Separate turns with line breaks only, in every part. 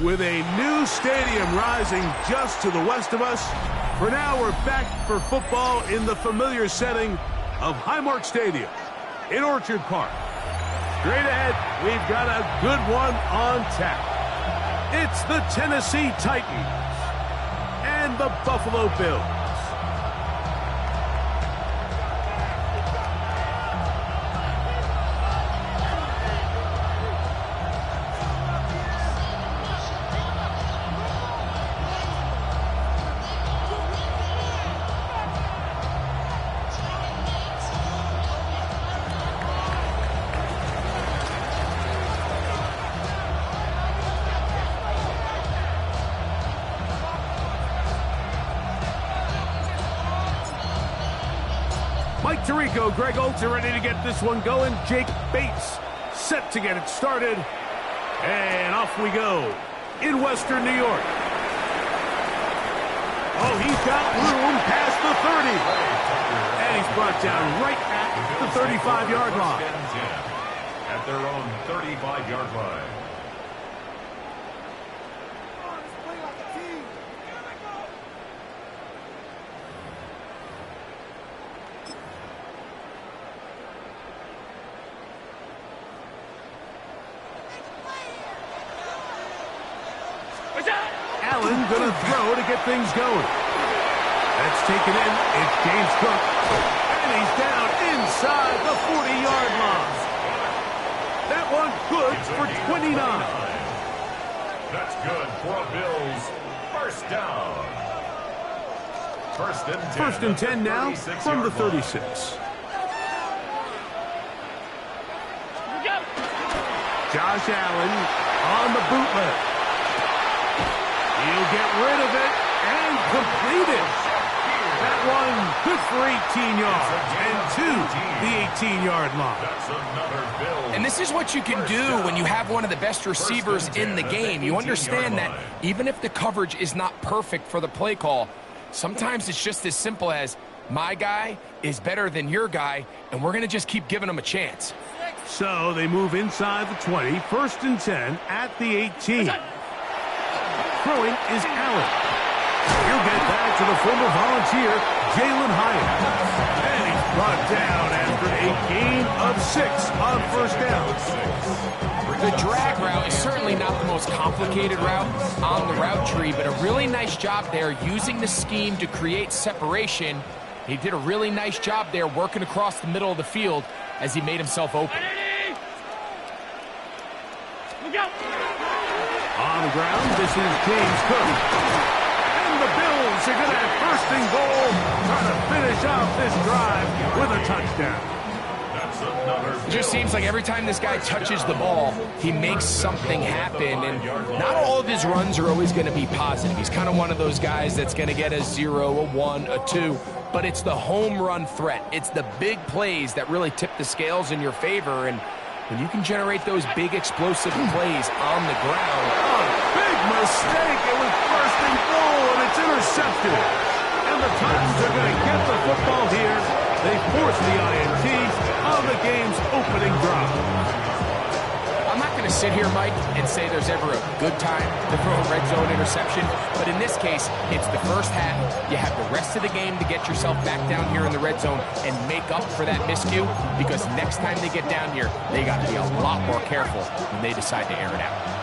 With a new stadium rising just to the west of us, for now we're back for football in the familiar setting of Highmark Stadium in Orchard Park. Straight ahead, we've got a good one on tap. It's the Tennessee Titans and the Buffalo Bills. Mike Tirico, Greg Olsen ready to get this one going. Jake Bates set to get it started. And off we go in Western New York. Oh, he's got room past the 30. And he's brought down right at the 35-yard line.
At their own 35-yard line.
Allen going to throw to get things going. That's taken in. It's James Cook. And he's down inside the 40-yard line. That one good for 29.
That's good for a Bills first down.
First and 10 now from the 36. Josh Allen on the bootleg. He'll get rid of it and complete it. That one good for 18 yards and to the 18-yard line.
And this is what you can do when you have one of the best receivers in the game. You understand that even if the coverage is not perfect for the play call, sometimes it's just as simple as my guy is better than your guy, and we're going to just keep giving him a chance.
So they move inside the 20, first and 10 at the 18. Throwing is Allen. He'll get back to the former Volunteer, Jalen Hyatt. And he's brought down after a gain of 6 on first down.
The drag route is certainly not the most complicated route on the route tree, but a really nice job there using the scheme to create separation. He did a really nice job there working across the middle of the field as he made himself open.
Look out! On the ground, this is James Cook. And the Bills are going to have first and goal, trying to finish off this drive with a touchdown.
It just seems like every time this guy touches the ball, he makes something happen. And not all of his runs are always going to be positive. He's kind of one of those guys that's going to get a 0, a 1, a 2. But it's the home run threat. It's the big plays that really tip the scales in your favor. And when you can generate those big explosive plays on the ground.
Oh, big mistake. It was first and goal, and it's intercepted. And the Titans are going to get the football here. They force the INT on the game's opening drive.
I'm not going to sit here, Mike, and say there's ever a good time to throw a red zone interception, but in this case, it's the first half. You have the rest of the game to get yourself back down here in the red zone and make up for that miscue, because next time they get down here, they got to be a lot more careful when they decide to air it out.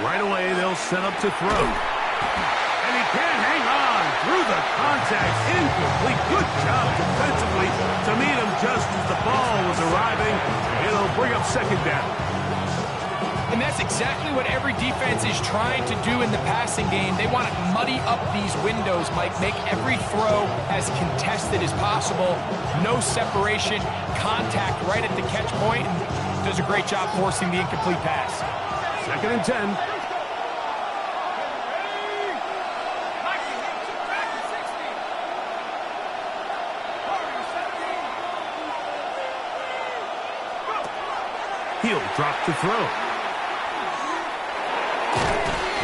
Right away, they'll set up to throw. And he can't hang on through the contact. Incomplete. Good job defensively to meet him just as the ball was arriving. It'll bring up second down.
And that's exactly what every defense is trying to do in the passing game. They want to muddy up these windows, Mike. Make every throw as contested as possible. No separation. Contact right at the catch point. Does a great job forcing the incomplete pass.
Second and 10. He'll drop to throw.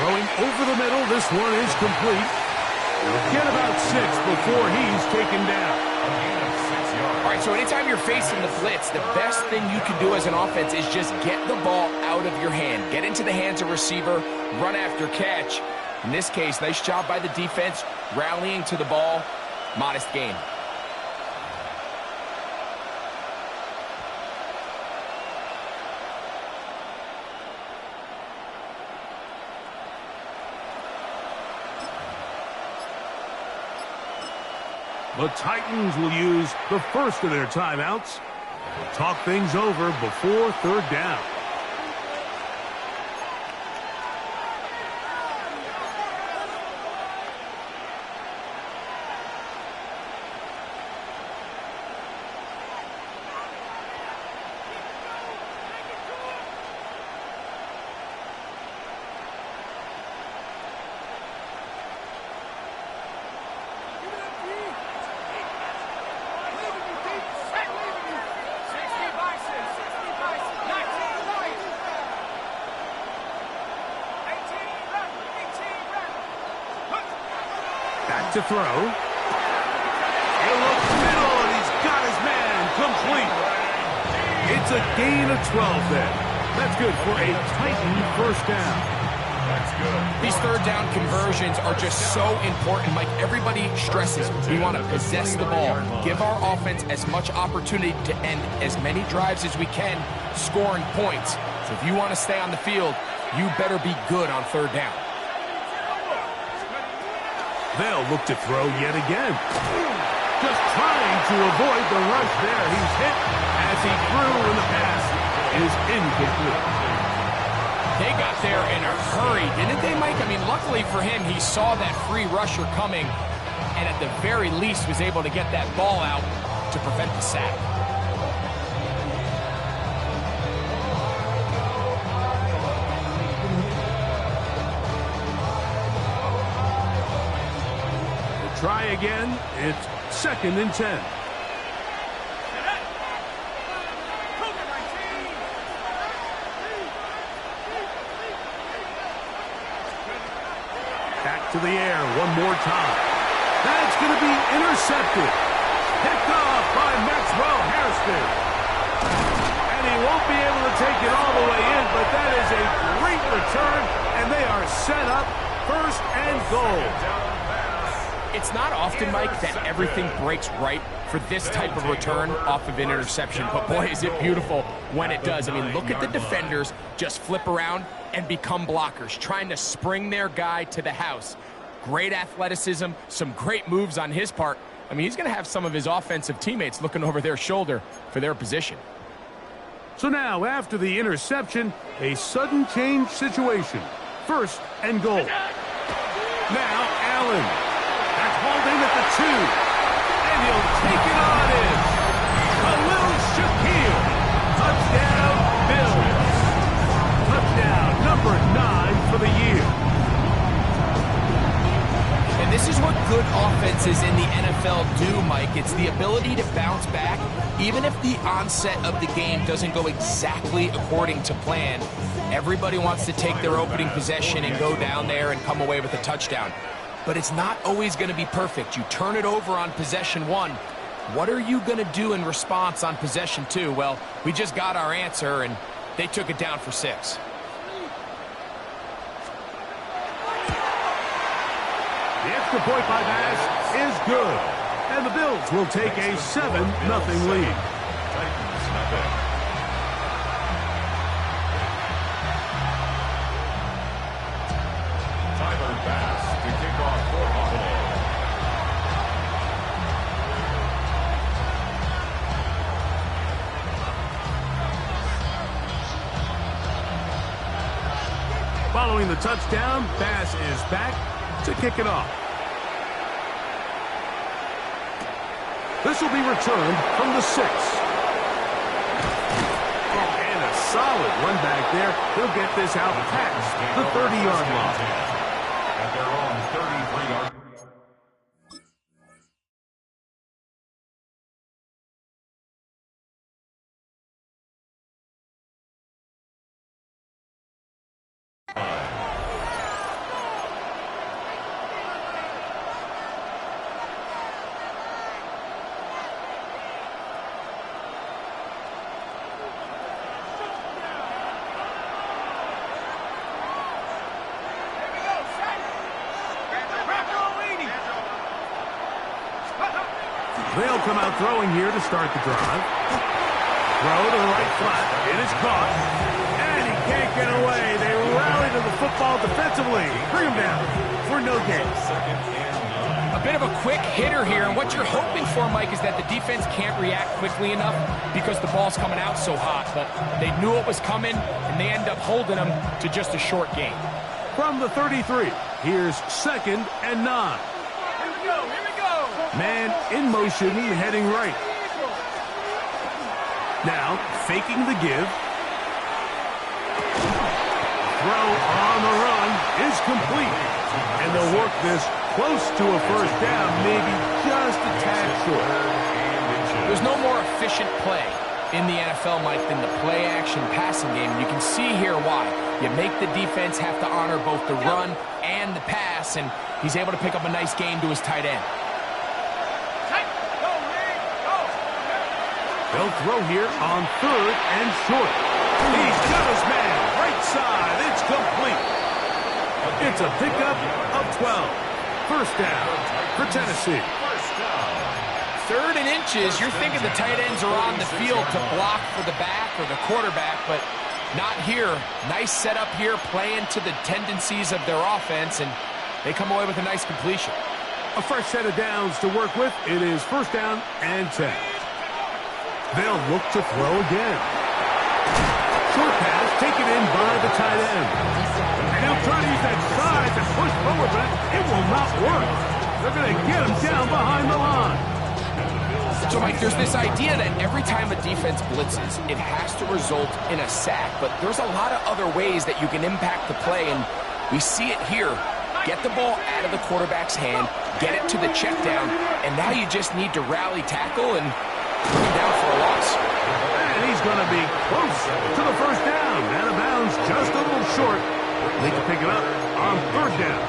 Throwing over the middle. This one is complete. He'll get about 6 before he's taken down.
All right, so anytime you're facing the blitz, the best thing you can do as an offense is just get the ball out of your hand. Get into the hands of receiver, run after catch. In this case, nice job by the defense, rallying to the ball. Modest gain.
The Titans will use the first of their timeouts to talk things over before third down. To throw. He'll look middle, and he's got his man complete. It's a gain of 12 then. That's good for a Titan first down.
That's good.
These third down conversions are just so important. Mike, everybody stresses we want to possess the ball, give our offense as much opportunity to end as many drives as we can, scoring points. So if you want to stay on the field, you better be good on third down.
They'll look to throw yet again. Just trying to avoid the rush there. He's hit as he threw, and the pass is incomplete.
They got there in a hurry, didn't they, Mike? I mean, luckily for him, he saw that free rusher coming, and at the very least was able to get that ball out to prevent the sack.
Try again. It's 2nd and 10. Back to the air one more time. That's going to be intercepted. Picked off by Maxwell Hairston. And he won't be able to take it all the way in, but that is a great return, and they are set up 1st and goal.
It's not often, Mike, that everything breaks right for this type of return off of an interception. But, boy, is it beautiful when it does. I mean, look at the defenders just flip around and become blockers, trying to spring their guy to the house. Great athleticism, some great moves on his part. I mean, he's going to have some of his offensive teammates looking over their shoulder for their position.
So now, after the interception, a sudden change situation. 1st and goal. Now, Allen. That's hauled in at the 2. And he'll take it on in. Khalil Shakir. Touchdown, Bills. Touchdown number 9 for the year.
And this is what good offenses in the NFL do, Mike. It's the ability to bounce back, even if the onset of the game doesn't go exactly according to plan. Everybody wants to take their opening possession and go down there and come away with a touchdown. But it's not always going to be perfect. You turn it over on possession 1. What are you going to do in response on possession 2? Well, we just got our answer, and they took it down for 6.
The extra point by Bass is good. And the Bills will take a 7-0 lead.
Tyler Bass to kick off for Buffalo.
Following the touchdown, Bass is back to kick it off. This will be returned from the 6. And a solid run back there. He'll get this out past the 30-yard line.
At their own 33-yard.
They'll come out throwing here to start the drive. Throw to the right flat. It is caught. And he can't get away. They rally to the football defensively. Bring him down for no gain.
A bit of a quick hitter here, and what you're hoping for, Mike, is that the defense can't react quickly enough because the ball's coming out so hot. But they knew it was coming, and they end up holding them to just a short gain.
From the 33, here's 2nd and 9.
Here we go.
Man in motion, heading right. Now, faking the give. Throw on the run is complete. And they'll work this close to a first down, maybe just a tad short.
There's no more efficient play in the NFL, Mike, than the play-action passing game. You can see here why. You make the defense have to honor both the run and the pass, and he's able to pick up a nice gain to his tight end.
They'll throw here on 3rd and short. He's got his man. Right side. It's complete. It's a pickup of 12. First down for Tennessee.
3rd and inches. You're thinking the tight ends are on the field to block for the back or the quarterback, but not here. Nice setup here, playing to the tendencies of their offense, and they come away with a nice completion.
A fresh set of downs to work with. It is first down and 10. They'll look to throw again. Short pass taken in by the tight end. And he'll try to use that size and push forward, but it will not work. They're going to get him down behind the line.
So, Mike, there's this idea that every time a defense blitzes, it has to result in a sack. But there's a lot of other ways that you can impact the play, and we see it here. Get the ball out of the quarterback's hand, get it to the check down, and now you just need to rally tackle and bring him down for a loss.
And he's going to be close to the first down. Out of bounds, just a little short. Need to pick it up on 3rd down.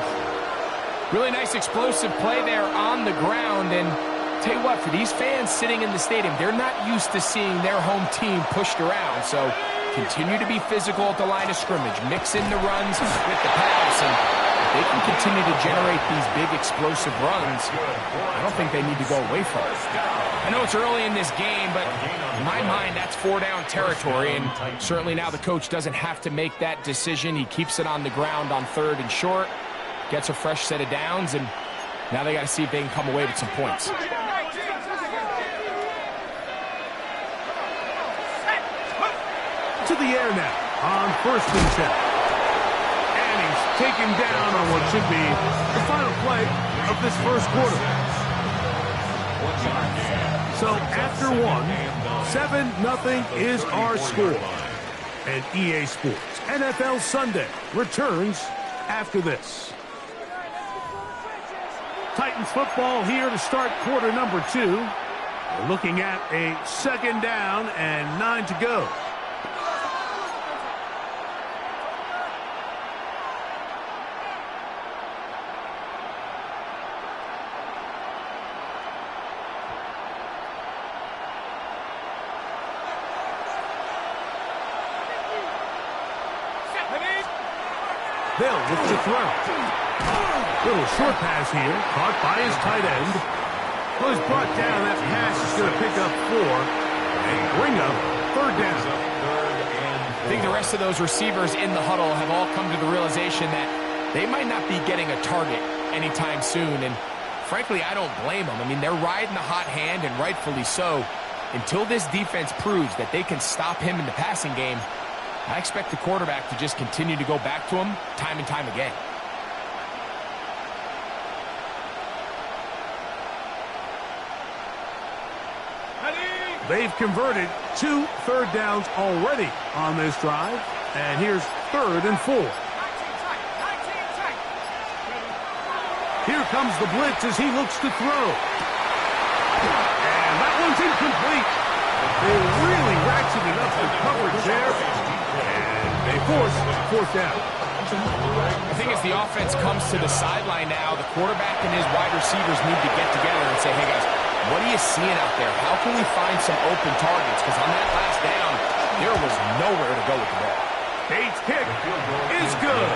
Really nice explosive play there on the ground, and tell you what, for these fans sitting in the stadium, they're not used to seeing their home team pushed around, so continue to be physical at the line of scrimmage, mix in the runs with the pass, and if they can continue to generate these big explosive runs, I don't think they need to go away from it. I know it's early in this game, but in my mind, that's 4-down territory, and certainly now the coach doesn't have to make that decision. He keeps it on the ground on 3rd and short, gets a fresh set of downs, and now they got to see if they can come away with some points.
To the air now on 1st and 10. And he's taken down on what should be the final play of this first quarter. So after 7-0 is our score. And EA Sports NFL Sunday returns after this. Titans football here to start quarter number 2. We're looking at a 2nd down and 9 to go. They'll look to throw. Little short pass here, caught by his tight end. Well, he's brought down. That pass is going to pick up 4 and bring up 3rd down.
I think the rest of those receivers in the huddle have all come to the realization that they might not be getting a target anytime soon, and frankly, I don't blame them. I mean, they're riding the hot hand, and rightfully so. Until this defense proves that they can stop him in the passing game, I expect the quarterback to just continue to go back to him time and time again.
They've converted 2 3rd downs already on this drive. And here's 3rd and 4. Here comes the blitz as he looks to throw. And that one's incomplete. They really ratcheted up the coverage there. And they force 4th down.
I think as the offense comes to the sideline now, the quarterback and his wide receivers need to get together and say, hey, guys, what are you seeing out there? How can we find some open targets? Because on that last down, there was nowhere to go with the ball.
Tate's kick is good.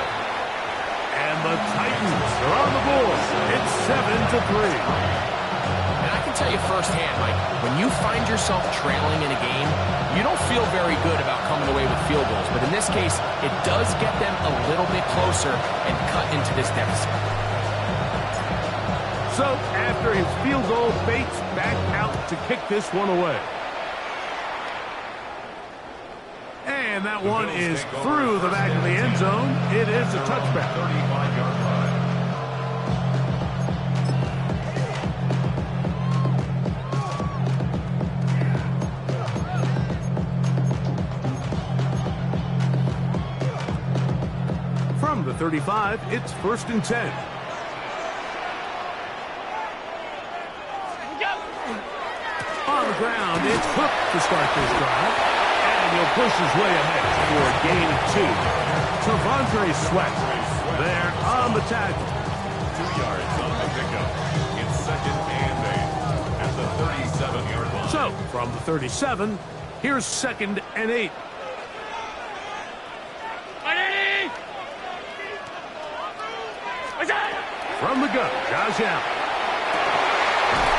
And the Titans are on the board. It's 7-3.
And I can can tell you firsthand, Mike, when you find yourself trailing in a game, you don't feel very good about coming away with field goals. But in this case, it does get them a little bit closer and cut into this deficit.
So, after his field goal, Bates back out to kick this one away. And that one is through the back of the end zone. It is a touchback.
35-yard line.
From the 35, it's 1st and 10. On the ground, it's Cook to start this drive. And he'll push his way ahead for a gain of 2. T'Vondre Sweat there on the tackle.
2 yards on the pickup. It's 2nd and 8 at the 37-yard line.
So, from the 37, here's 2nd and 8. From the gun, Josh Allen.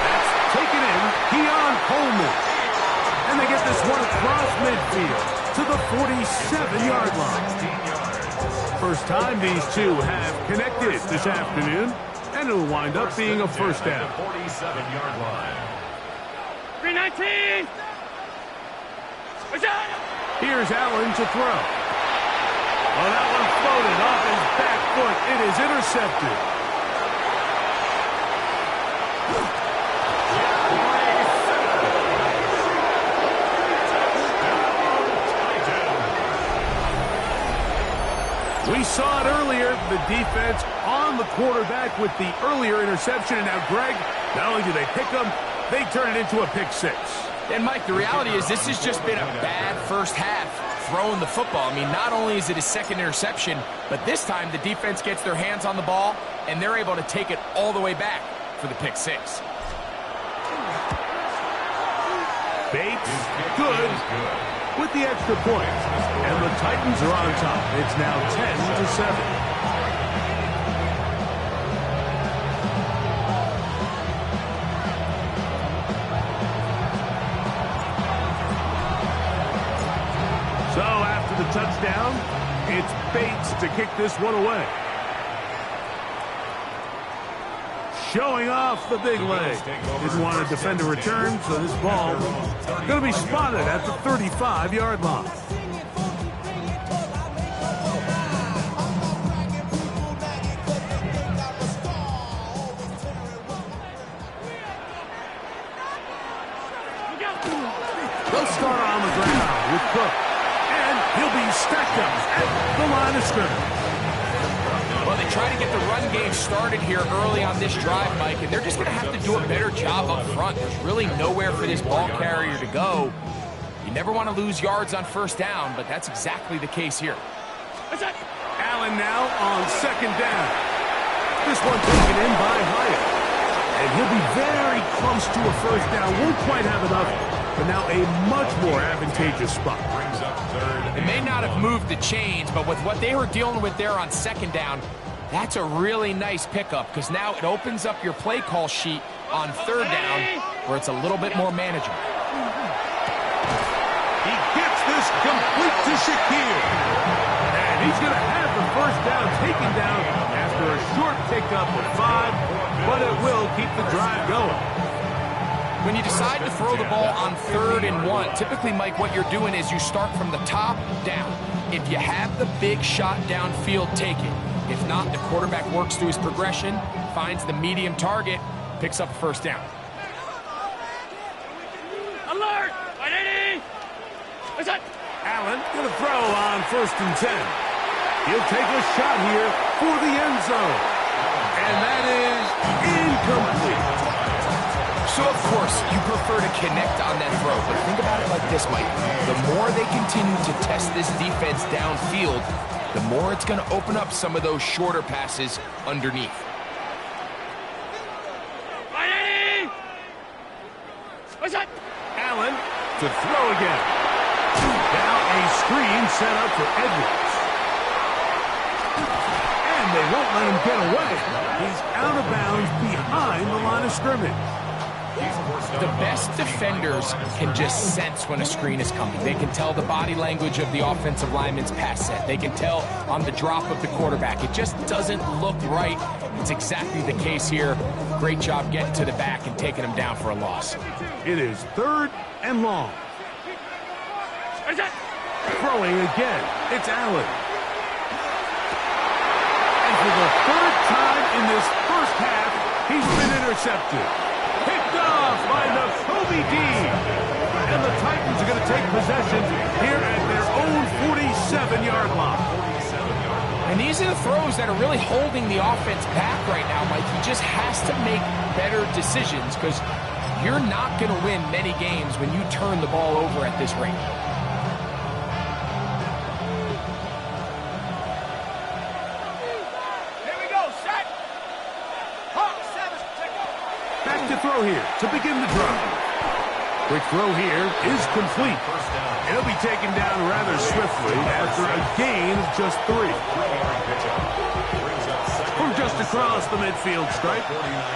That's taken in, Keon Coleman. And they get this one across midfield to the 47-yard line. First time these two have connected this afternoon, and it'll wind up being a first down.
47-yard line.
319.
Here's Allen to throw. Oh, that one floated off his back foot. It is intercepted. We saw it earlier, the defense on the quarterback with the earlier interception. And now, Greg, not only do they pick them, they turn it into a pick 6.
And, Mike, the reality is this has just been a bad first half throwing the football. I mean, not only is it his 2nd interception, but this time the defense gets their hands on the ball, and they're able to take it all the way back for the pick 6.
Bates, good with the extra point. And the Titans are on top. It's now 10-7. So after the touchdown, it's Bates to kick this one away. Showing off the big leg. Didn't want to defend a return, so this ball going to be spotted at the 35-yard line. They'll start on the ground with Cook. And he'll be stacked up at the line of scrimmage.
Well, they try to get the run game started here early on this drive, Mike, and they're just going to have to do a better job up front. There's really nowhere for this ball carrier to go. You never want to lose yards on first down, but that's exactly the case here.
Allen now on 2nd down. This one taken in by Hyatt. And he'll be very close to a first down. Won't quite have enough, but now a much more advantageous spot.
Brings up 3rd.
It may not have moved the chains, but with what they were dealing with there on 2nd down, that's a really nice pickup because now it opens up your play call sheet on 3rd down where it's a little bit more manageable.
He gets this complete to Shakir. And he's going to have the first down taken down after a short pickup of 5, but it will keep the drive going.
When you decide to throw the ball on 3rd and 1, typically, Mike, what you're doing is you start from the top down. If you have the big shot downfield, take it. If not, the quarterback works through his progression, finds the medium target, picks up first down.
Alert! 180! What's that?
Allen going to throw on 1st and 10. He'll take a shot here for the end zone. And that is incomplete.
So, of course, you prefer to connect on that throw, but think about it like this, Mike. The more they continue to test this defense downfield, the more it's going to open up some of those shorter passes underneath.
180! What's that?
Allen to throw again. Now a screen set up for Edwards. And they won't let him get away. He's out of bounds behind the line of scrimmage.
The best defenders can just sense when a screen is coming. They can tell the body language of the offensive lineman's pass set. They can tell on the drop of the quarterback. It just doesn't look right. It's exactly the case here. Great job getting to the back and taking him down for a loss.
It is 3rd and long. Throwing again. It's Allen. And for the 3rd time in this first half, he's been intercepted. Picked off by Nakobe Dean. And the Titans are going to take possession here at their own 47-yard line.
And these are the throws that are really holding the offense back right now, Mike. He just has to make better decisions because you're not going to win many games when you turn the ball over at this rate.
Throw here to begin the drive. Quick throw here is complete. It'll be taken down rather swiftly after a gain of just 3. From just across the midfield stripe,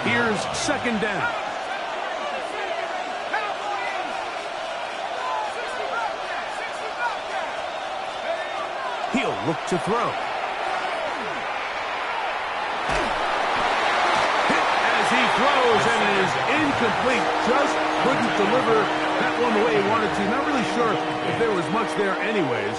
here's 2nd down. He'll look to throw. Throws, and it is incomplete. Just couldn't deliver that one the way he wanted to. Not really sure if there was much there anyways.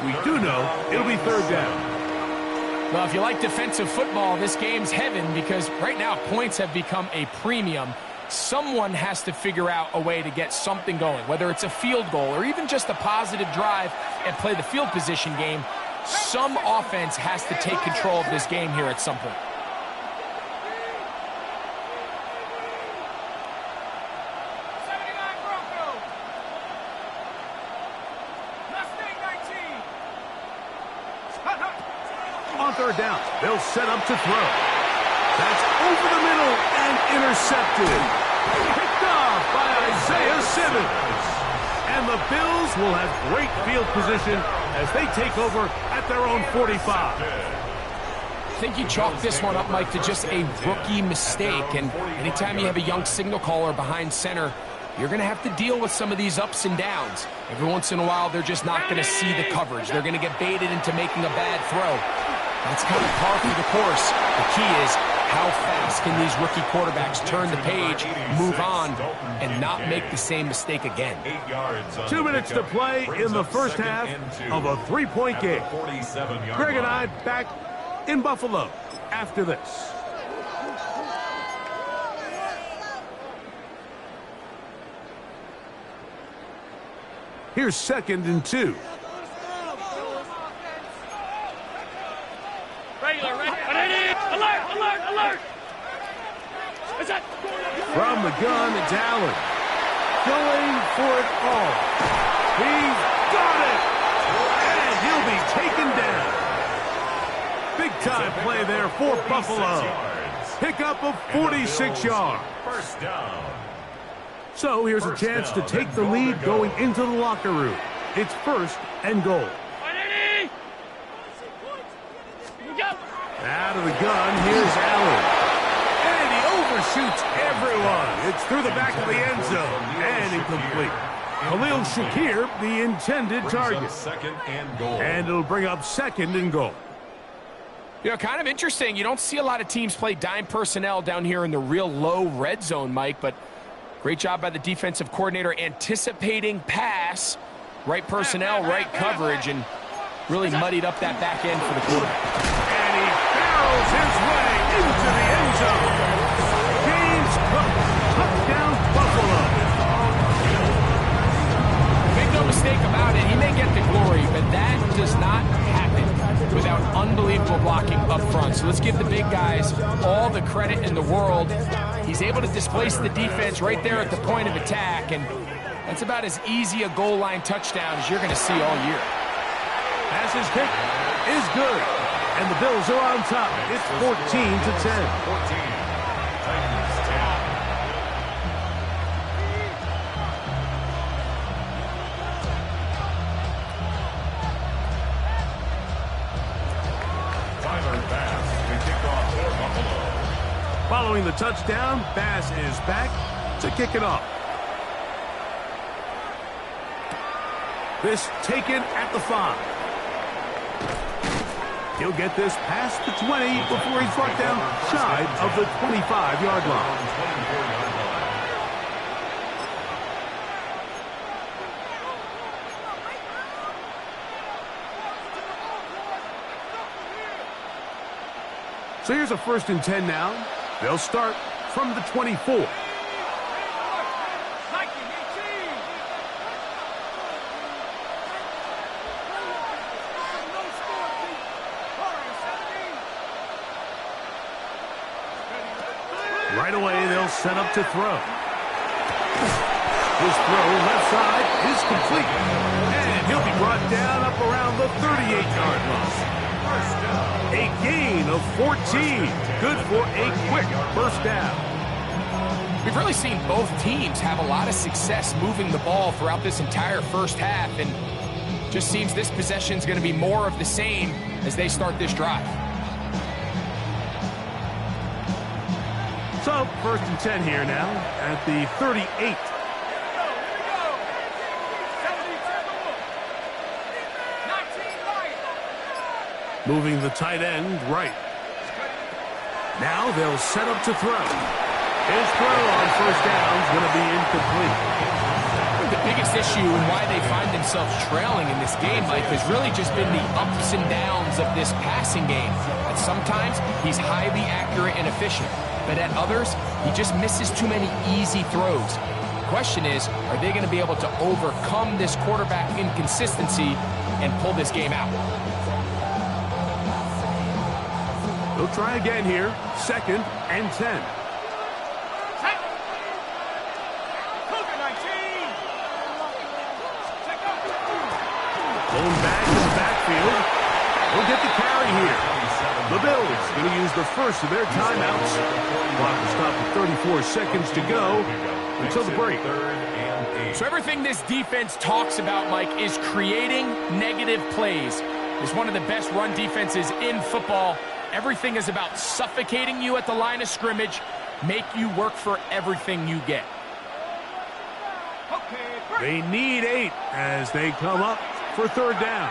We do know it'll be 3rd down.
Well, if you like defensive football, this game's heaven because right now points have become a premium. Someone has to figure out a way to get something going, whether it's a field goal or even just a positive drive and play the field position game. Some offense has to take control of this game here at some point.
On 3rd down, they'll set up to throw. That's over the middle and intercepted. Picked off by Isaiah Simmons. And the Bills will have great field position as they take over at their own 45.
I think you chalk this one up, Mike, to just a rookie mistake. And anytime you have a young signal caller behind center, you're going to have to deal with some of these ups and downs. Every once in a while, they're just not going to see the coverage. They're going to get baited into making a bad throw. That's kind of par for the course. The key is how fast can these rookie quarterbacks turn the page, move on, and not make the same mistake again.
2 minutes to play in the first half of a 3-point game. Greg and I back in Buffalo after this. Here's 2nd and 2.
Alert!
From the gun, it's Allen. Going for it all. He's got it! And he'll be taken down. Big time play there for Buffalo. Pickup of 46 yards.
First down.
So here's a chance to take the lead going into the locker room. It's 1st and goal. Out of the gun, here's Allen. And he overshoots everyone. It's through the back of the end zone and incomplete. Khalil Shakir, the intended target.
2nd and goal.
And it'll bring up 2nd and goal.
You know, kind of interesting. You don't see a lot of teams play dime personnel down here in the real low red zone, Mike, but great job by the defensive coordinator anticipating pass, right personnel, right coverage, and really muddied up that back end for the quarterback.
And he barrels his way into the end zone. James Cook, touchdown Buffalo.
Make no mistake about it, he may get the glory, but that does not happen without unbelievable blocking up front. So let's give the big guys all the credit in the world. He's able to displace the defense right there at the point of attack, and that's about as easy a goal line touchdown as you're going to see all year.
Pass his kick is good, and the Bills are on top. It's 14-10.
14. Titans 10. Tyler Bass, the kickoff for Buffalo.
Following the touchdown, Bass is back to kick it off. This taken at the 5. He'll get this past the 20 before he's brought down shy of the 25-yard line. So here's a 1st and 10 now. They'll start from the 24. Right away, they'll set up to throw. His throw left side is complete. And he'll be brought down up around the 38-yard line. A gain of 14. Good for a quick first down.
We've really seen both teams have a lot of success moving the ball throughout this entire first half, and just seems this possession is going to be more of the same as they start this drive.
So, 1st and 10 here now at the 38. Moving the tight end right. Now they'll set up to throw. His throw on 1st down is going to be incomplete.
The biggest issue and why they find themselves trailing in this game, Mike, has really just been the ups and downs of this passing game. At sometimes, he's highly accurate and efficient, but at others, he just misses too many easy throws. The question is, are they going to be able to overcome this quarterback inconsistency and pull this game out?
They'll try again here. 2nd and 10. Going back in the backfield. We'll get the carry here. The Bills going to use the first of their timeouts. Clock will stop at 34 seconds to go until the break.
So everything this defense talks about, Mike, is creating negative plays. It's one of the best run defenses in football. Everything is about suffocating you at the line of scrimmage, make you work for everything you get.
They need 8 as they come up for 3rd down.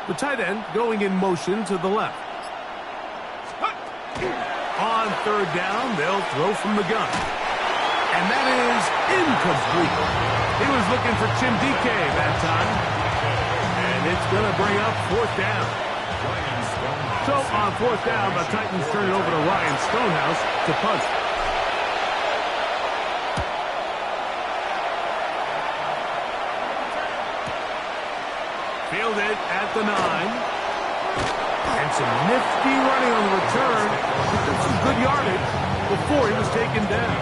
The tight end going in motion to the left. On 3rd down, they'll throw from the gun. And that is incomplete. He was looking for Tim DK that time. And it's going to bring up 4th down. So on 4th down, the Titans turn it over to Ryan Stonehouse to punt. Fielded at the 9. And some nifty running on the return. He took some good yardage before he was taken down.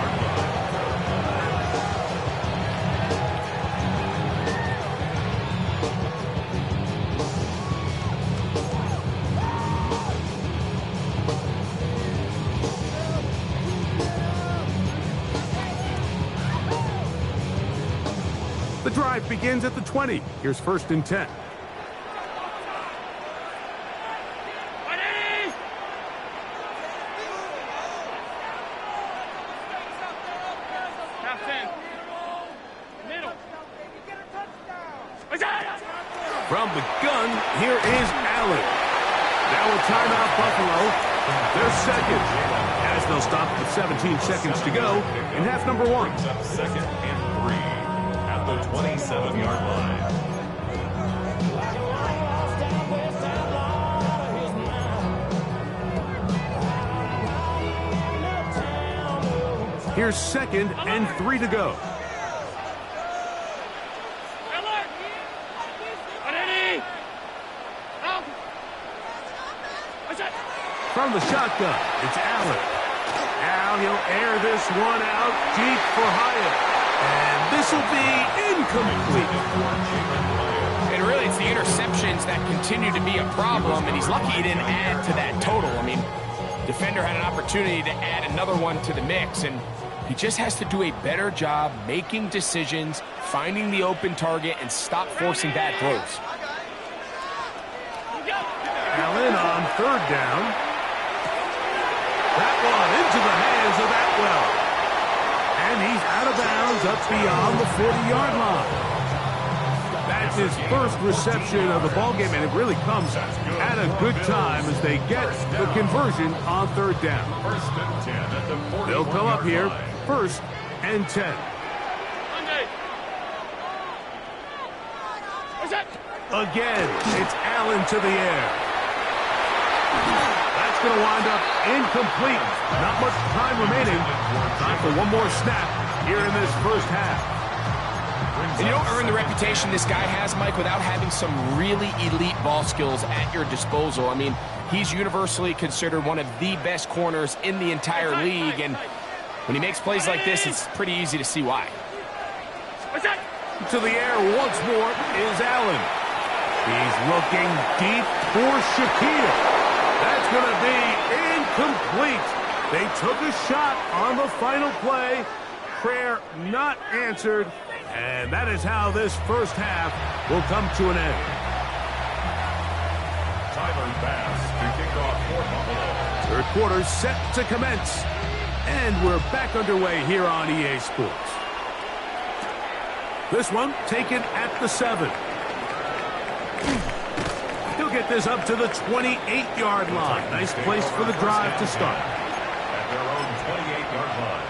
The drive begins at the 20. Here's 1st and 10. From the gun, here is Allen. Now a timeout, Buffalo. They're 2nd, as they'll stop with 17 seconds to go in half number 1.
2nd and 3 at the 27-yard line.
Here's 2nd and 3 to go. From the shotgun, it's Allen. Now he'll air this one out deep for Hyatt. And this will be incomplete.
And really, it's the interceptions that continue to be a problem, and he's lucky he didn't add to that total. I mean, defender had an opportunity to add another one to the mix, and He just has to do a better job making decisions, finding the open target, and stop forcing bad throws.
Allen on third down. That one into the hands of Atwell. And he's out of bounds up beyond the 40-yard line. That's his first reception of the ballgame, and it really comes at a good time as they get the conversion on third down. They'll come up here, 1st and 10. Again, it's Allen to the air. That's going to wind up incomplete. Not much time remaining. Time for one more snap here in this first half.
And you don't earn the reputation this guy has, Mike, without having some really elite ball skills at your disposal. I mean, he's universally considered one of the best corners in the entire league, and when he makes plays like this, it's pretty easy to see why.
To the air once more is Allen. He's looking deep for Shaquille. That's going to be incomplete. They took a shot on the final play. Prayer not answered. And that is how this first half will come to an end.
Tyler Bass to kick off for Buffalo.
Third quarter set to commence. And we're back underway here on EA Sports. This one taken at the 7. He'll get this up to the 28-yard line. Nice place for the drive to start.
At their own 28-yard line.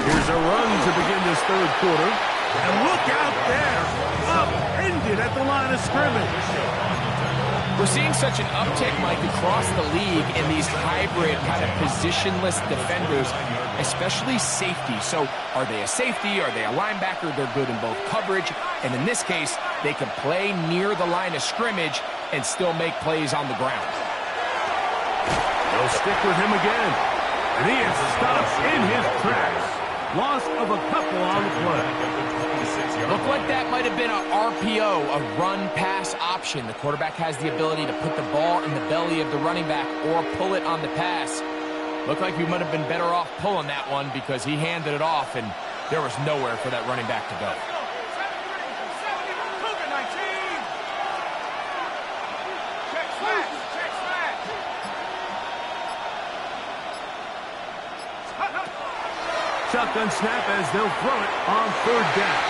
Here's a run to begin this third quarter. And look out there. Upended at the line of scrimmage.
We're seeing such an uptick, Mike, across the league in these hybrid kind of positionless defenders, especially safety. So are they a safety? Are they a linebacker? They're good in both coverage. And in this case, they can play near the line of scrimmage and still make plays on the ground.
They'll stick with him again. And he is stopped in his tracks. Loss of a couple on the play.
Looked like that might have been an RPO, a run-pass option. The quarterback has the ability to put the ball in the belly of the running back or pull it on the pass. Looked like we might have been better off pulling that one because he handed it off, and there was nowhere for that running back to go.
Shotgun snap as they'll throw it on third down.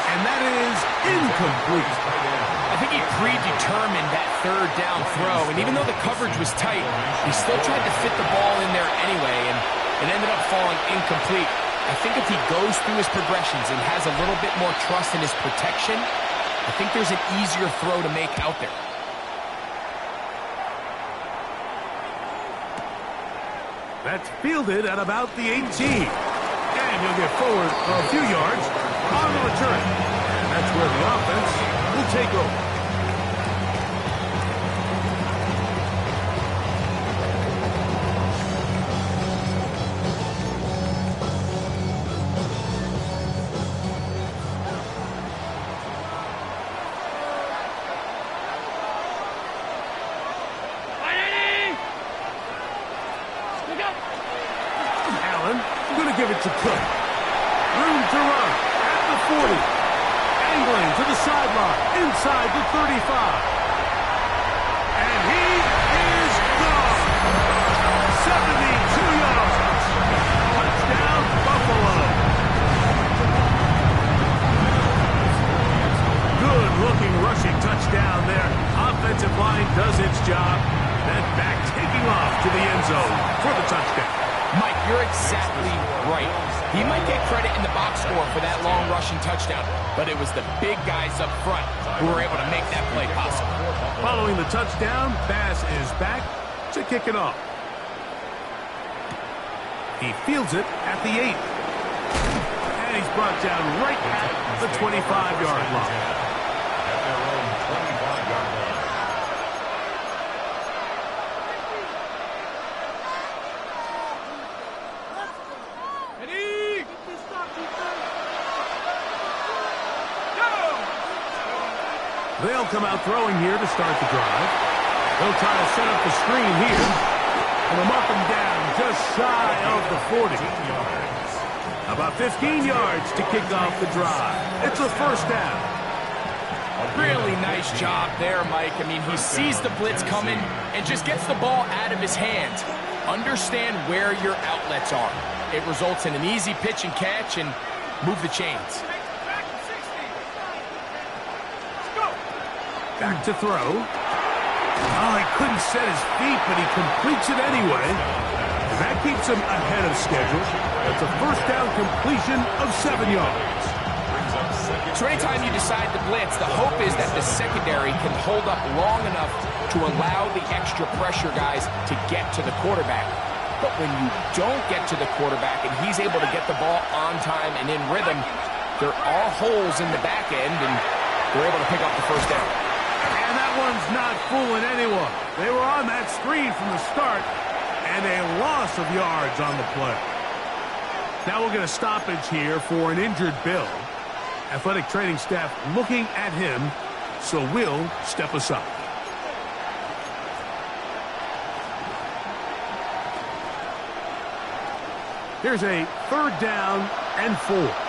And that is incomplete.
I think he predetermined that third down throw, and even though the coverage was tight, he still tried to fit the ball in there anyway, and it ended up falling incomplete. I think if he goes through his progressions and has a little bit more trust in his protection, I think there's an easier throw to make out there.
That's fielded at about the 18. And he'll get forward a few yards on the return. And that's where the offense will take over. Give it to Cook. Room to run at the 40. Angling to the sideline, inside the 35. And he is gone. 72 yards. Touchdown, Buffalo. Good-looking rushing touchdown there. Offensive line does its job. Then back taking off to the end zone for the touchdown.
Mike, you're exactly right. He might get credit in the box score for that long rushing touchdown, but it was the big guys up front who were able to make that play possible.
Following the touchdown, Bass is back to kick it off. He fields it at the 8. And he's brought down right at the 25-yard line.
At their own 25-yard line.
They'll come out throwing here to start the drive. They'll try to set up the screen here. And they'll mark them down just shy of the 40. About 15 yards to kick off the drive. It's a first down.
Really nice job there, Mike. I mean, he sees the blitz coming and just gets the ball out of his hands. Understand where your outlets are. It results in an easy pitch and catch and move the chains.
Back to throw. Oh, he couldn't set his feet, but he completes it anyway. And that keeps him ahead of schedule. That's a first down completion of 7 yards.
So anytime you decide to blitz, the hope is that the secondary can hold up long enough to allow the extra pressure guys to get to the quarterback. But when you don't get to the quarterback and he's able to get the ball on time and in rhythm, there are holes in the back end, and they're able to pick up the first down.
And that one's not fooling anyone. They were on that screen from the start, and a loss of yards on the play. Now we'll get a stoppage here for an injured Bill. Athletic training staff looking at him, so we'll step aside. Here's a third down and 4.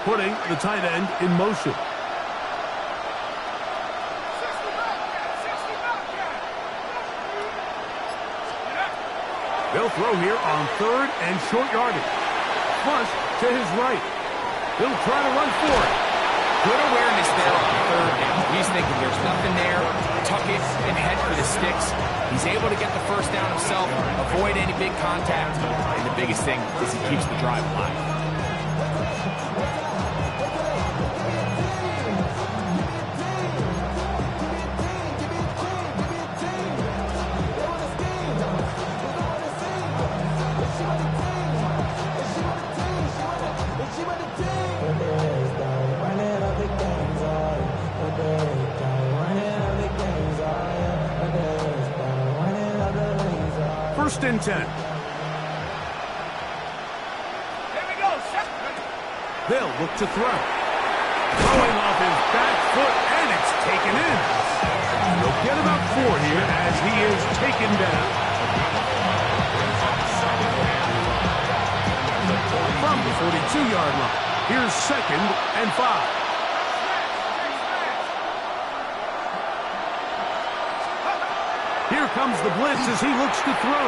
Putting the tight end in motion. They'll throw here on third and short yardage. Flush to his right. He'll try to run for it.
Good awareness there on third down. He's thinking there's nothing there. Tuck it and head for the sticks. He's able to get the first down himself, avoid any big contact, and the biggest thing is he keeps the drive alive.
First and 10.
Here we go.
They'll look to throw. Throwing off his back foot, and it's taken in. They'll get about 4 here as he is taken down. From the 42-yard line, here's 2nd and 5. Here comes the blitz as he looks to throw.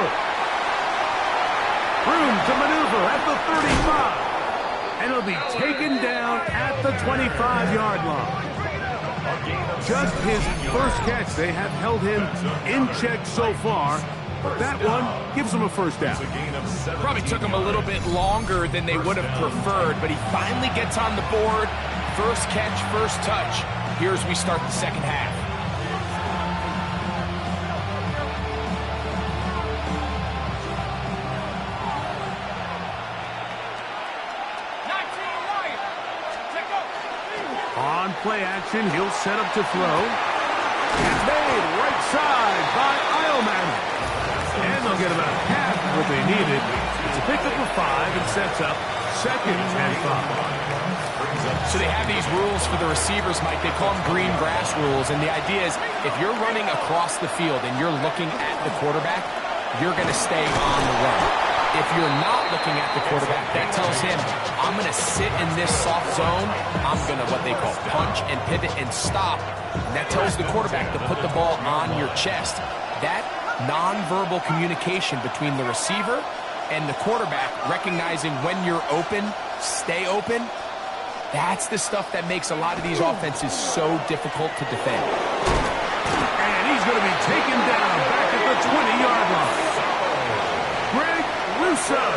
Room to maneuver at the 35. And he'll be taken down at the 25-yard line. Just his first catch. They have held him in check so far. That one gives him a first down.
Probably took him a little bit longer than they would have preferred, but he finally gets on the board. First catch, first touch. Here's we start the second half.
On play action, he'll set up to throw. It's made right side by Eilman. And they'll get about half what they needed. It's a pickup of 5 and sets up 2nd and 5.
So they have these rules for the receivers, Mike. They call them green grass rules. And the idea is if you're running across the field and you're looking at the quarterback, you're going to stay on the run. If you're not looking at the quarterback, that tells him, I'm going to sit in this soft zone. I'm going to, what they call, punch and pivot and stop. And that tells the quarterback to put the ball on your chest. That nonverbal communication between the receiver and the quarterback, recognizing when you're open, stay open, that's the stuff that makes a lot of these offenses so difficult to defend.
And he's going to be taken down back at the 20-yard line. Greg Russo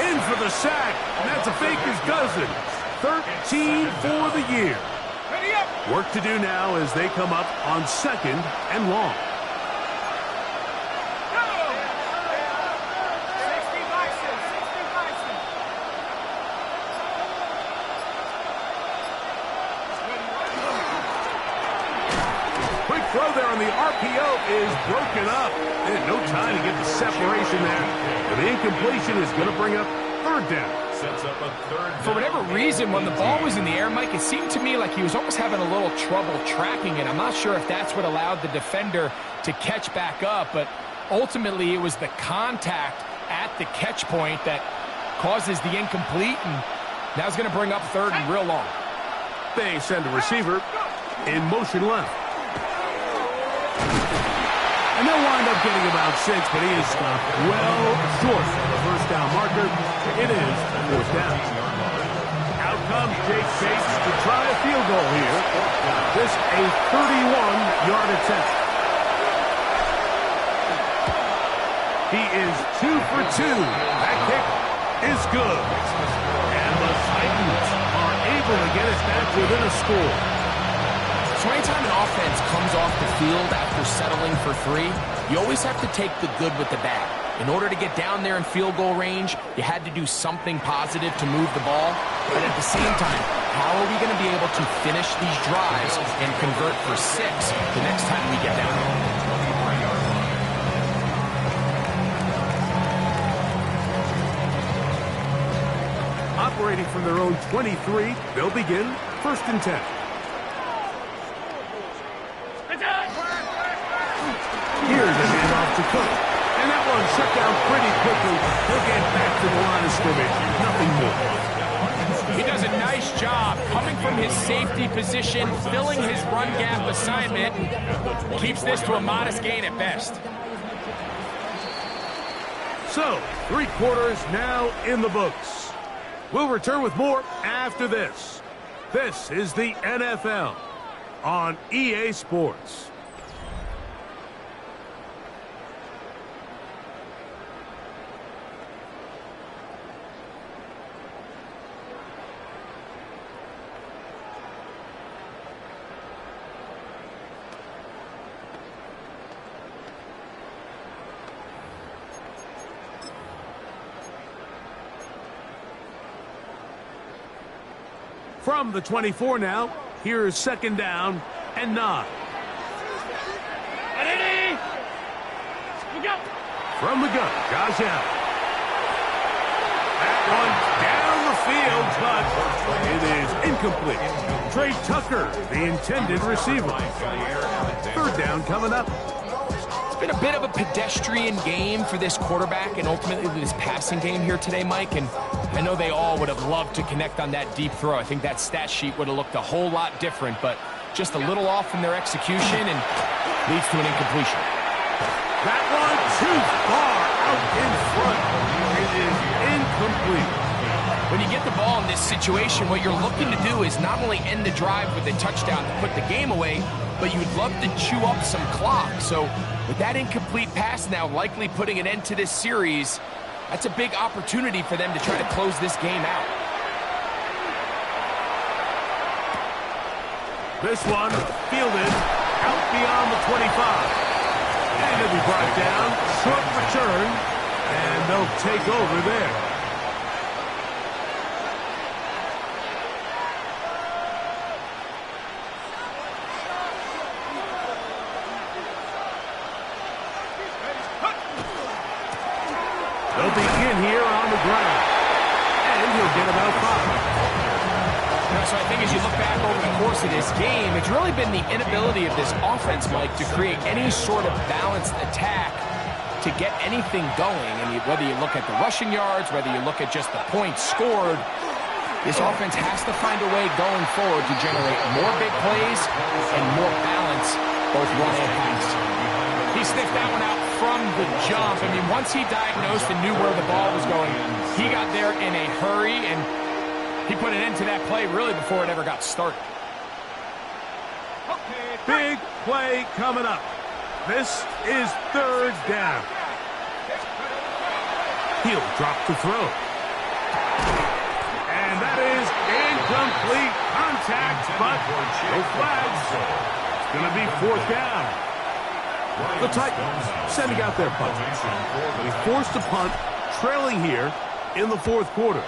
in for the sack, and that's a Faker's dozen. 13 for the year. Work to do now as they come up on 2nd and long. Quick throw there on the RPO is broken up. And no time to get the separation there. And the incompletion is going to bring up third down.
Sets up a third down.
For whatever reason, when the ball was in the air, Mike, it seemed to me like he was almost having a little trouble tracking it. I'm not sure if that's what allowed the defender to catch back up, but ultimately it was the contact at the catch point that causes the incomplete, and now it's going to bring up third and real long.
They send a receiver in motion left. And they'll wind up getting about 6, but he is stopped well short of the first down marker. It is fourth down. Out comes Jake Bates to try a field goal here. This a 31-yard attempt. He is 2 for 2. That kick is good. And the Titans are able to get it back within a score.
So anytime an offense comes off the field after settling for 3, you always have to take the good with the bad. In order to get down there in field goal range, you had to do something positive to move the ball. But at the same time, how are we going to be able to finish these drives and convert for 6 the next time we get down there?
Operating from their own 23, they'll begin first and 10. Here's a handoff to Cook. And that one shut down pretty quickly. He'll get back to the line of scrimmage. Nothing more.
He does a nice job coming from his safety position, filling his run gap assignment, keeps this to a modest gain at best.
So, 3 quarters now in the books. We'll return with more after this. This is the NFL on EA Sports. From the 24 now, here's second down and 9. From the gun, Josh Allen. That one down the field, but it is incomplete. Trey Tucker, the intended receiver. Third down coming up.
Been a bit of a pedestrian game for this quarterback and ultimately this passing game here today, Mike, and I know they all would have loved to connect on that deep throw. I think that stat sheet would have looked a whole lot different, but just a little off in their execution and leads to an incompletion.
That one too far out in front. It is incomplete.
When you get the ball in this situation, what you're looking to do is not only end the drive with a touchdown to put the game away, but you'd love to chew up some clock. So with that incomplete pass now likely putting an end to this series, that's a big opportunity for them to try to close this game out.
This one fielded out beyond the 25. And it'll be brought down, short return, and they'll take over there. They'll begin here on the ground. And he'll get about 5.
So I think as you look back over the course of this game, it's really been the inability of this offense, Mike, to create any sort of balanced attack to get anything going. And whether you look at the rushing yards, whether you look at just the points scored, this offense has to find a way going forward to generate more big plays and more balance, both run and pass. He sniffed that one out from the jump. I mean, once he diagnosed and knew where the ball was going, he got there in a hurry, and he put an end to that play really before it ever got started.
Big play coming up. This is third down. He'll drop the throw. And that is incomplete contact, but no flags. It's going to be fourth down. The Titans sending out their punt. They forced a punt, trailing here in the fourth quarter.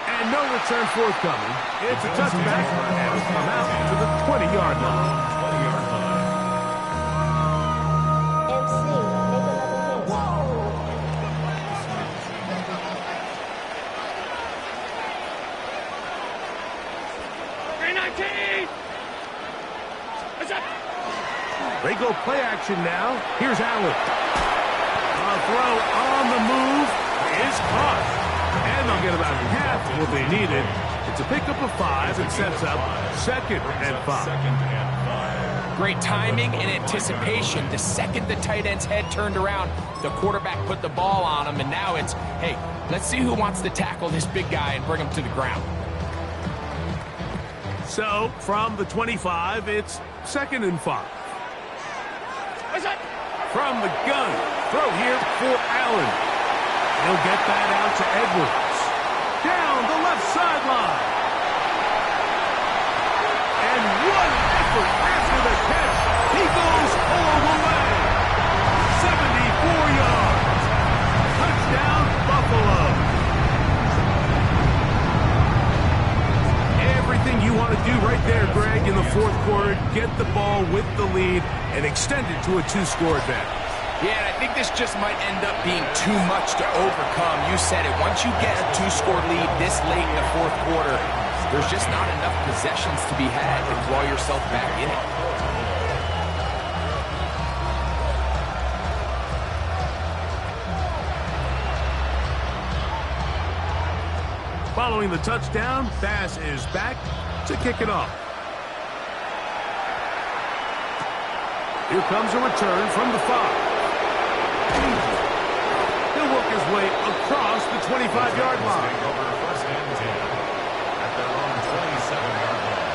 And no No return forthcoming. It's a touchback, and it'll come out to the 20-yard line.
MC, make another hit.
319! What's up?
They go play action now. Here's Allen. A throw on the move is caught. And they'll get about half what they needed. It's a pickup of 5 and sets up 2nd and 5.
Great timing and anticipation. The second the tight end's head turned around, the quarterback put the ball on him, and now it's, hey, let's see who wants to tackle this big guy and bring him to the ground.
So, from the 25, it's 2nd and 5.
What's up?
From the gun, throw here for Allen. He'll get that out to Edwards. Down the left sideline. And what effort after the catch. He goes all the way. 74 yards. Touchdown, Buffalo. Everything you want to do right there, Greg, in the fourth quarter. Get the ball with the lead and extend it to a 2-score advantage.
Yeah, and I think this just might end up being too much to overcome. You said it. Once you get a 2-score lead this late in the fourth quarter, there's just not enough possessions to be had to draw yourself back in it.
Following the touchdown, Bass is back to kick it off. Here comes a return from the 5. He'll work his way across the 25-yard line.
First and 10 at their own 27-yard line.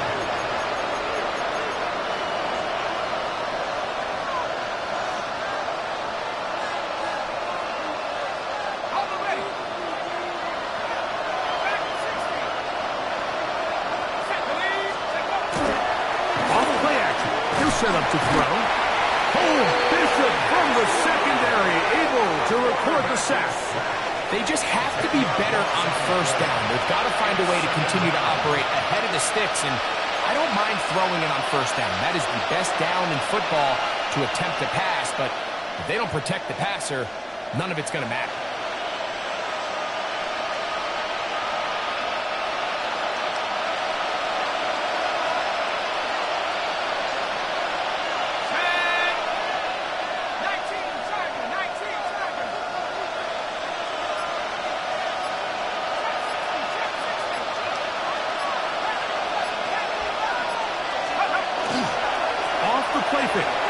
Hold the ready. Back to 60. Set the lead. Set go.
Off play action. He'll set up to throw. Oh, Bishop from the secondary, able to record the sack.
They just have to be better on first down. They've got to find a way to continue to operate ahead of the sticks, and I don't mind throwing it on first down. That is the best down in football to attempt to pass, but if they don't protect the passer, none of it's going to matter.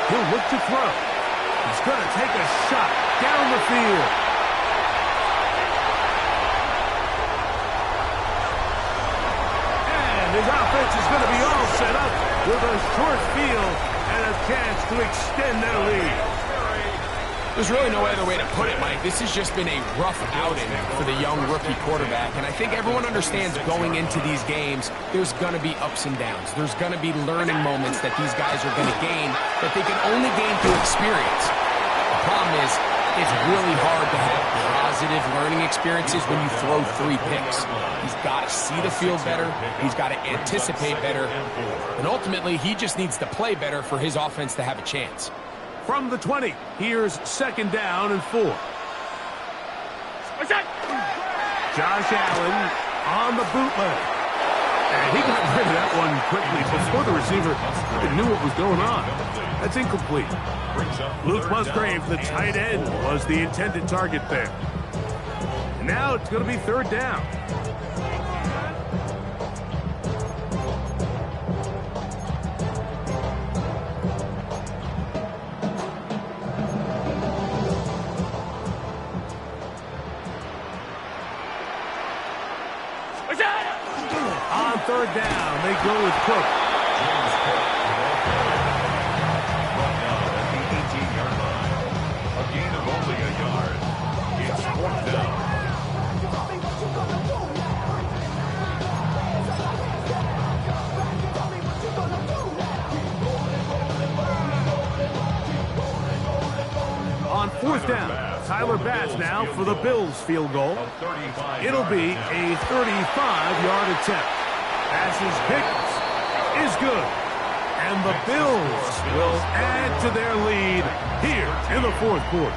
He'll look to throw. He's going to take a shot down the field. And his offense is going to be all set up with a short field and a chance to extend their lead.
There's really no other way to put it, Mike. This has just been a rough outing for the young rookie quarterback, and I think everyone understands going into these games, there's going to be ups and downs. There's going to be learning moments that these guys are going to gain that they can only gain through experience. The problem is, it's really hard to have positive learning experiences when you throw 3 picks. He's got to see the field better. He's got to anticipate better. And ultimately, he just needs to play better for his offense to have a chance.
From the 20, here's 2nd down and 4.
What's that?
Josh Allen on the bootleg. And he got rid of that one quickly before the receiver even knew what was going on. That's incomplete. Luke Musgrave, the tight end, was the intended target there. And now it's going to be 3rd down. On 3rd down, they go with Cook.
James Cook. Brought down at the 18-yard line. A gain of only a yard. It's 4th down.
On 4th down, Tyler Bass now for the Bills field goal. It'll be a 35-yard attempt. Bass's kick is good. And the Bills will add to their lead here in the fourth quarter.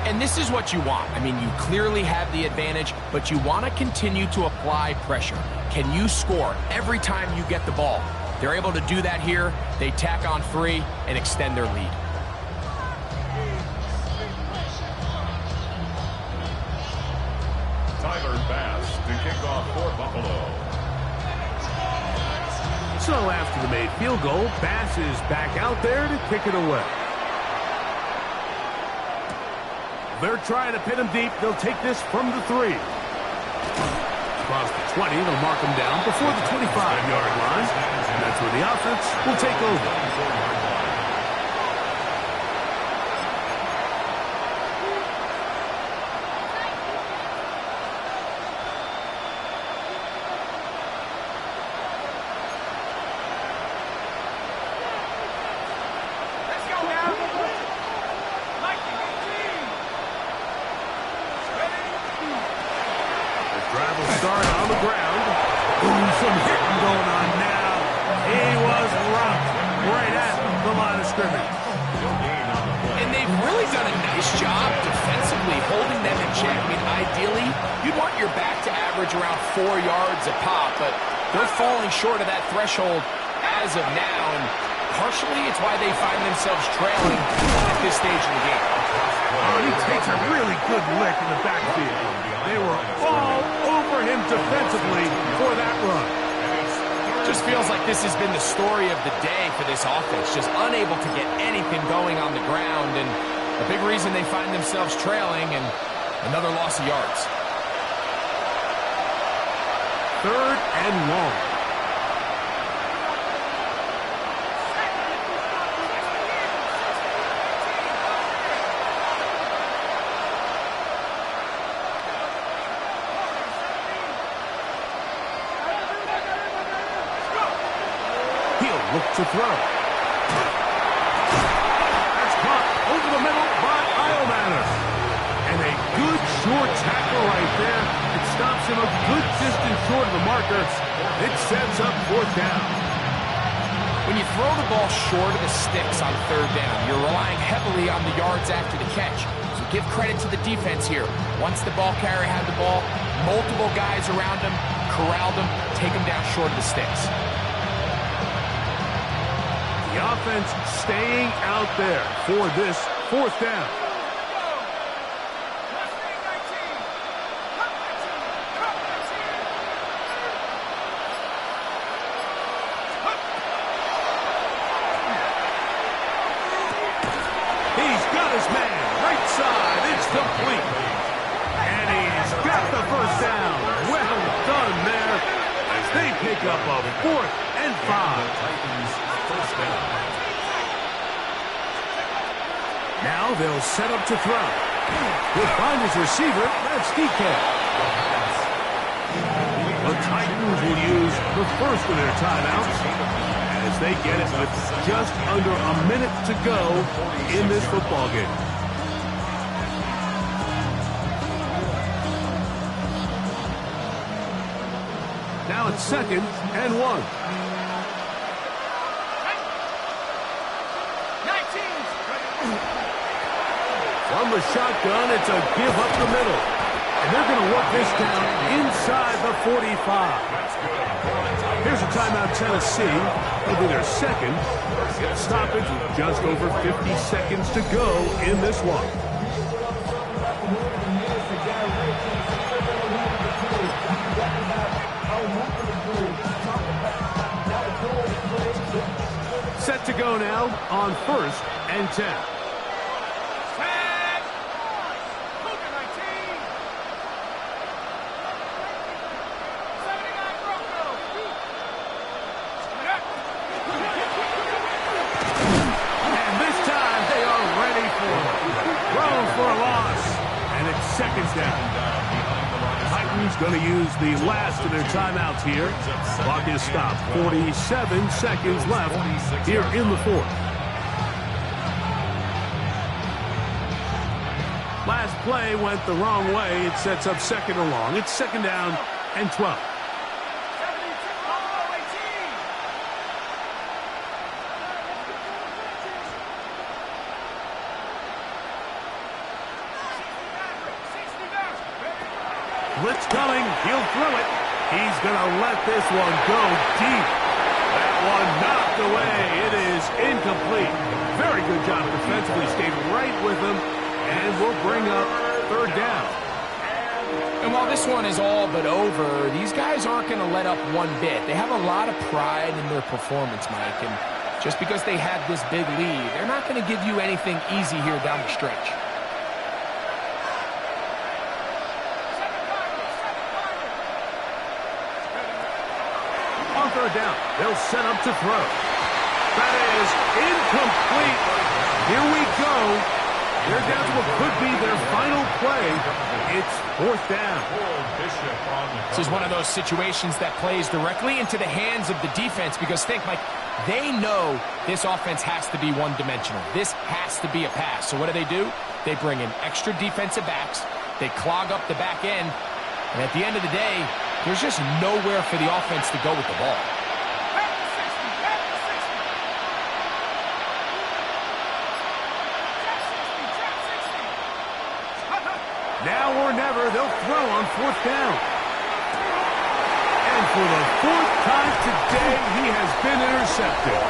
And this is what you want. I mean, you clearly have the advantage, but you want to continue to apply pressure. Can you score every time you get the ball? They're able to do that here. They tack on 3 and extend their lead.
Tyler Bass to kick off for Buffalo.
So after the made field goal, Bass is back out there to kick it away. They're trying to pin him deep. They'll take this from the 3. Across the 20, they'll mark him down before the 25-yard line. And that's where the offense will take over.
Let's go now.
Drive will start on the ground. Ooh, some hitting going on now. He was rocked right at the line of scrimmage.
And they've really done a nice job defensively holding them in check. I mean, ideally, you'd want your back to average around 4 yards a pop, but they're falling short of that threshold as of now, and partially it's why they find themselves trailing at this stage in the game.
Oh, he takes a really good lick in the backfield. They were all over him defensively for that run.
Just feels like this has been the story of the day for this offense, just unable to get anything going on the ground, and a big reason they find themselves trailing and another loss of yards.
3rd and long. Look to throw. That's caught over the middle by Iomanner. And a good short tackle right there. It stops him a good distance short of the marker. It sets up 4th down.
When you throw the ball short of the sticks on 3rd down, you're relying heavily on the yards after the catch. So give credit to the defense here. Once the ball carrier had the ball, multiple guys around him, corralled him, take him down short of the sticks.
The offense staying out there for this 4th down. He's got his man. Right side. It's complete. And he's got the 1st down. Well done there as they pick up a 4th and 5. Now they'll set up to throw. He'll find his receiver. That's DK. The Titans will use the first of their timeouts as they get it with just under a minute to go in this football game. Now it's 2nd and 1. From the shotgun, it's a give up the middle. And they're going to work this down inside the 45. Here's a timeout, Tennessee. It'll be their 2nd. Stoppage with just over 50 seconds to go in this one. Set to go now on 1st and 10. Going to use the last of their timeouts here. Clock is stopped. 47 seconds left here in the 4th. play went the wrong way. It sets up second and long. It's second down and 12. Blitz coming. He'll throw it. He's going to let this one go deep. That one knocked away. It is incomplete. Very good job defensively. Stayed right with him. And we'll bring up third down.
And while this one is all but over, these guys aren't going to let up one bit. They have a lot of pride in their performance, Mike. And just because they had this big lead, they're not going to give you anything easy here down the stretch.
On third down, they'll set up to throw. That is incomplete. Here we go. They're down to what could be their final play. It's fourth down.
This is one of those situations that plays directly into the hands of the defense because think, Mike, they know this offense has to be one-dimensional. This has to be a pass. So what do? They bring in extra defensive backs. They clog up the back end. And at the end of the day, there's just nowhere for the offense to go with the ball.
Now or never, they'll throw on fourth down. And for the fourth time today, he has been intercepted.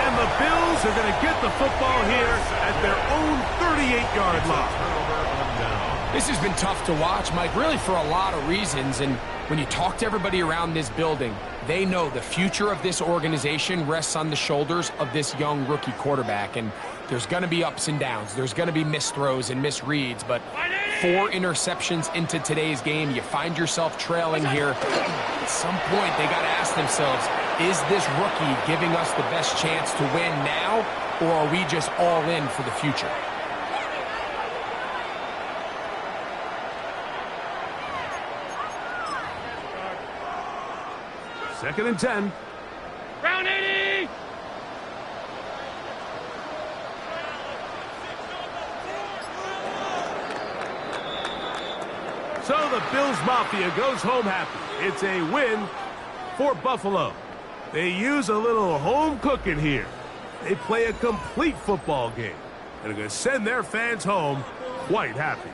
And the Bills are going to get the football here at their own 38-yard line.
This has been tough to watch, Mike, really for a lot of reasons. And when you talk to everybody around this building, they know the future of this organization rests on the shoulders of this young rookie quarterback. And there's going to be ups and downs. There's going to be missed throws and misreads. But 4 interceptions into today's game, you find yourself trailing here. At some point, they got to ask themselves, is this rookie giving us the best chance to win now, or are we just all in for the future?
Second and 10.
Round 80!
So the Bills Mafia goes home happy. It's a win for Buffalo. They use a little home cooking here. They play a complete football game. And are going to send their fans home quite happy.